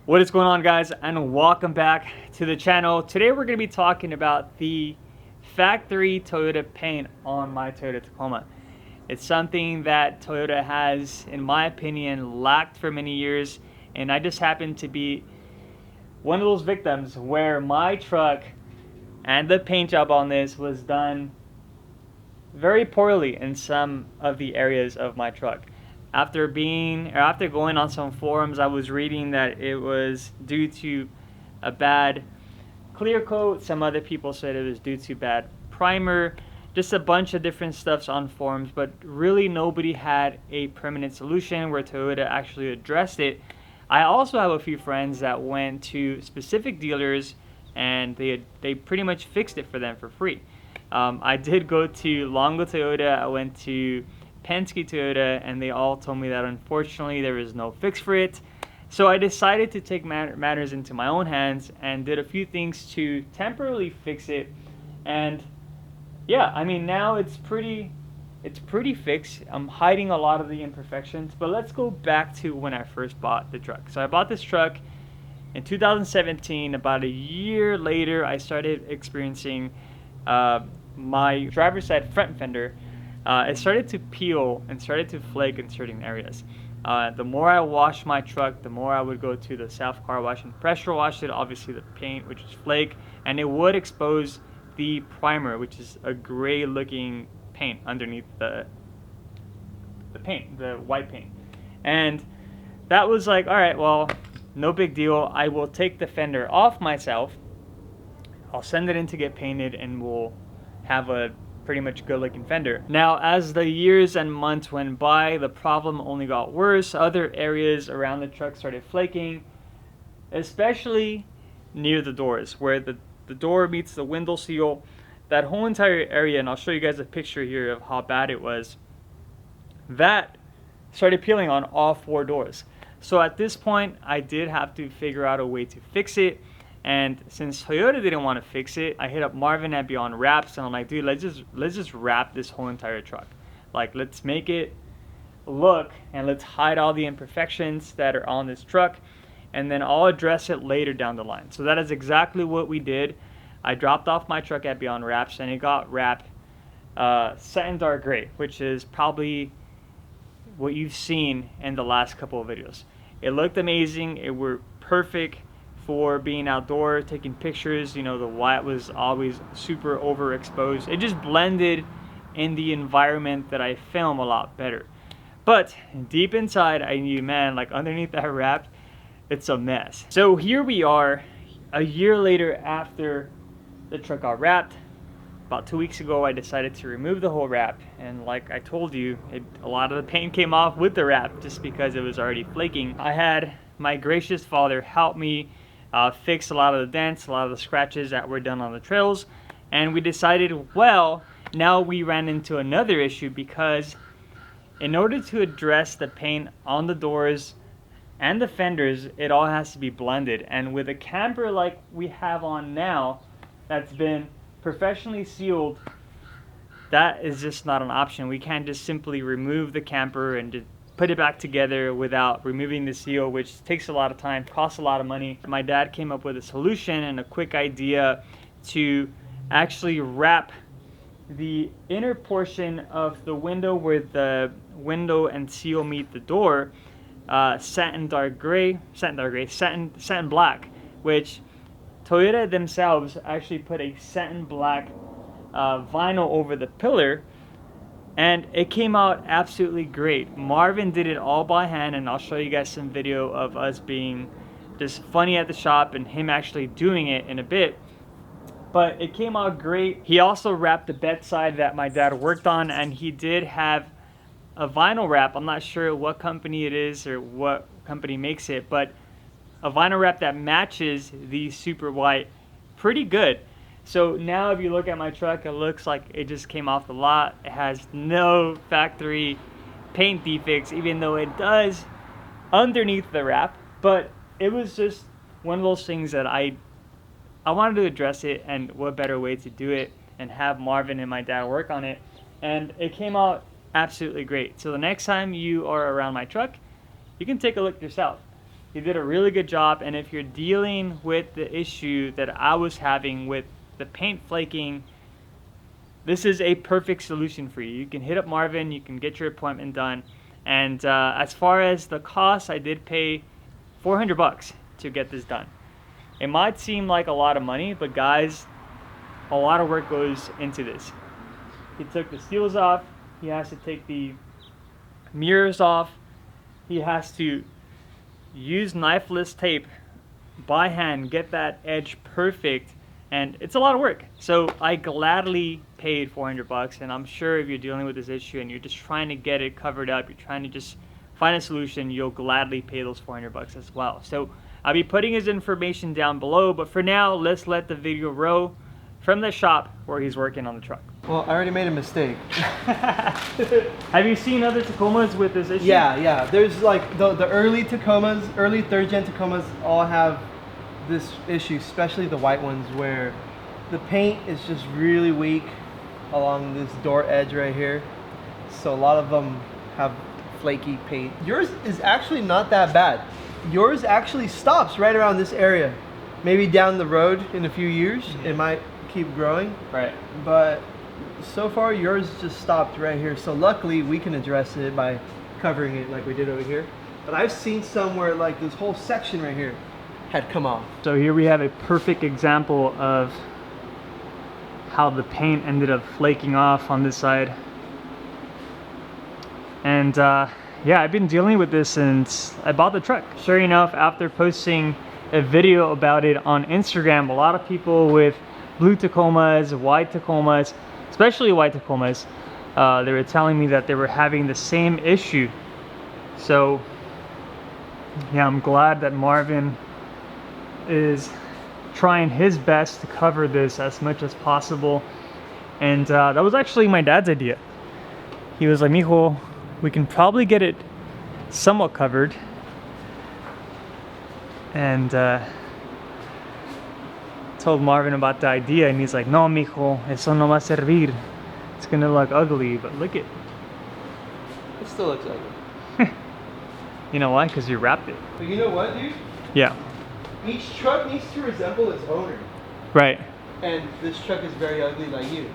What is going on, guys, and welcome back to the channel. Today we're going to be talking about the factory Toyota paint on my Toyota Tacoma. It's something that Toyota has, in my opinion, lacked for many years, and I just happened to be one of those victims where my truck and the paint job on this was done very poorly in some of the areas of my truck. After going on some forums, I was reading that it was due to a bad clear coat. Some other people said it was due to bad primer. Just a bunch of different stuffs on forums, but really nobody had a permanent solution where Toyota actually addressed it. I also have a few friends that went to specific dealers and they pretty much fixed it for them for free. I did go to Longo Toyota, I went to Penske Toyota, and they all told me that unfortunately there is no fix for it. So I decided to take matters into my own hands and did a few things to temporarily fix it. And yeah, I mean, now it's pretty fixed. I'm hiding a lot of the imperfections, but let's go back to when I first bought the truck. So I bought this truck in 2017. About a year later, I started experiencing my driver's side front fender. It started to peel and started to flake in certain areas. The more I washed my truck, the more I would go to the self car wash and pressure wash it, obviously the paint, which is flake, and it would expose the primer, which is a gray looking paint underneath the paint, the white paint. And that was like, all right, well, no big deal. I will take the fender off myself. I'll send it in to get painted and we'll have a pretty much good looking fender. Now, as the years and months went by, the problem only got worse. Other areas around the truck started flaking, especially near the doors, where the door meets the window seal. That whole entire area, and I'll show you guys a picture here of how bad it was, that started peeling on all four doors. So at this point, I did have to figure out a way to fix it. And since Toyota didn't want to fix it, I hit up Marvin at Beyondwraps, and I'm like, dude, let's just wrap this whole entire truck. Like, let's make it look, and let's hide all the imperfections that are on this truck, and then I'll address it later down the line. So that is exactly what we did. I dropped off my truck at Beyondwraps, and it got wrapped satin dark gray, which is probably what you've seen in the last couple of videos. It looked amazing. It were perfect for being outdoor, taking pictures. You know, the white was always super overexposed. It just blended in the environment that I film a lot better. But deep inside, I knew, man, like underneath that wrap, it's a mess. So here we are, a year later after the truck got wrapped. About 2 weeks ago, I decided to remove the whole wrap, and like I told you, a lot of the paint came off with the wrap just because it was already flaking. I had my gracious father help me fix a lot of the dents, a lot of the scratches that were done on the trails, and we decided, well, now we ran into another issue because in order to address the paint on the doors and the fenders, it all has to be blended. And with a camper like we have on now, that's been professionally sealed, that is just not an option. We can't just simply remove the camper and just put it back together without removing the seal, which takes a lot of time, costs a lot of money. My dad came up with a solution and a quick idea to actually wrap the inner portion of the window where the window and seal meet the door, satin black, which Toyota themselves actually put a satin black vinyl over the pillar, and it came out absolutely great. Marvin did it all by hand, and I'll show you guys some video of us being just funny at the shop and him actually doing it in a bit. But it came out great. He also wrapped the bedside that my dad worked on, and he did have a vinyl wrap. I'm not sure what company it is or what company makes it, but a vinyl wrap that matches the super white pretty good. So now if you look at my truck, it looks like it just came off the lot. It has no factory paint defects, even though it does underneath the wrap. But it was just one of those things that I wanted to address it, and what better way to do it and have Marvin and my dad work on it. And it came out absolutely great. So the next time you are around my truck, you can take a look yourself. He did a really good job, and if you're dealing with the issue that I was having with the paint flaking, this is a perfect solution for you. You can hit up Marvin, you can get your appointment done, and as far as the cost, I did pay $400 to get this done. It might seem like a lot of money, but guys, a lot of work goes into this. He took the seals off, he has to take the mirrors off, he has to use knifeless tape by hand, get that edge perfect, and it's a lot of work. So I gladly paid $400, and I'm sure if you're dealing with this issue and you're just trying to get it covered up, you're trying to just find a solution, you'll gladly pay those $400 as well. So I'll be putting his information down below, but for now, let's let the video roll from the shop where he's working on the truck. Well, I already made a mistake. Have you seen other Tacomas with this issue? Yeah. There's like the early Tacomas, early 3rd gen Tacomas all have this issue, especially the white ones, where the paint is just really weak along this door edge right here. So a lot of them have flaky paint. Yours is actually not that bad. Yours actually stops right around this area. Maybe down the road in a few years, it might keep growing. Right. But so far yours just stopped right here. So luckily we can address it by covering it like we did over here. But I've seen some where like this whole section right here had come off. So here we have a perfect example of how the paint ended up flaking off on this side. And yeah, I've been dealing with this since I bought the truck. Sure enough, after posting a video about it on Instagram, a lot of people with blue Tacomas, white Tacomas, especially white Tacomas, they were telling me that they were having the same issue. So yeah, I'm glad that Marvin is trying his best to cover this as much as possible. And that was actually my dad's idea. He was like, "Mijo, we can probably get it somewhat covered." And told Marvin about the idea, and he's like, "No, mijo, eso no va a servir. It's gonna look ugly." But look it. It still looks ugly. You know why? Because you wrapped it. But you know what, dude? Yeah. Each truck needs to resemble its owner. Right. And this truck is very ugly like you.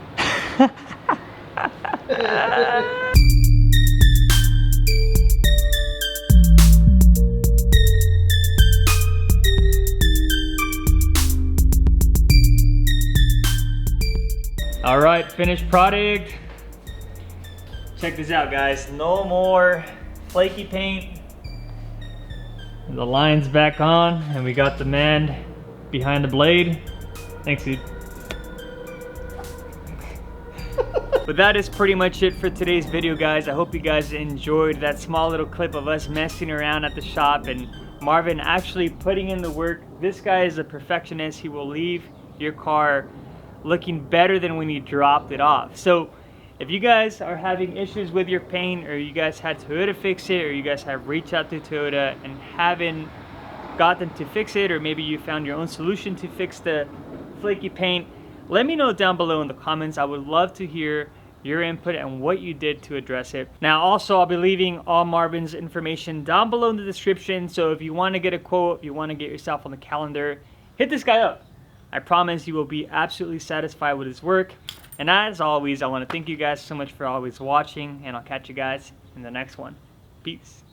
All right, finished product. Check this out, guys. No more flaky paint. The line's back on, and we got the man behind the blade. Thanks, dude. But that is pretty much it for today's video, guys. I hope you guys enjoyed that small little clip of us messing around at the shop and Marvin actually putting in the work. This guy is a perfectionist. He will leave your car looking better than when you dropped it off. So if you guys are having issues with your paint, or you guys had Toyota fix it, or you guys have reached out to Toyota and haven't got them to fix it, or maybe you found your own solution to fix the flaky paint, let me know down below in the comments. I would love to hear your input and what you did to address it. Now also, I'll be leaving all Marvin's information down below in the description, so if you want to get a quote, if you want to get yourself on the calendar, hit this guy up. I promise you will be absolutely satisfied with his work. And as always, I want to thank you guys so much for always watching, and I'll catch you guys in the next one. Peace.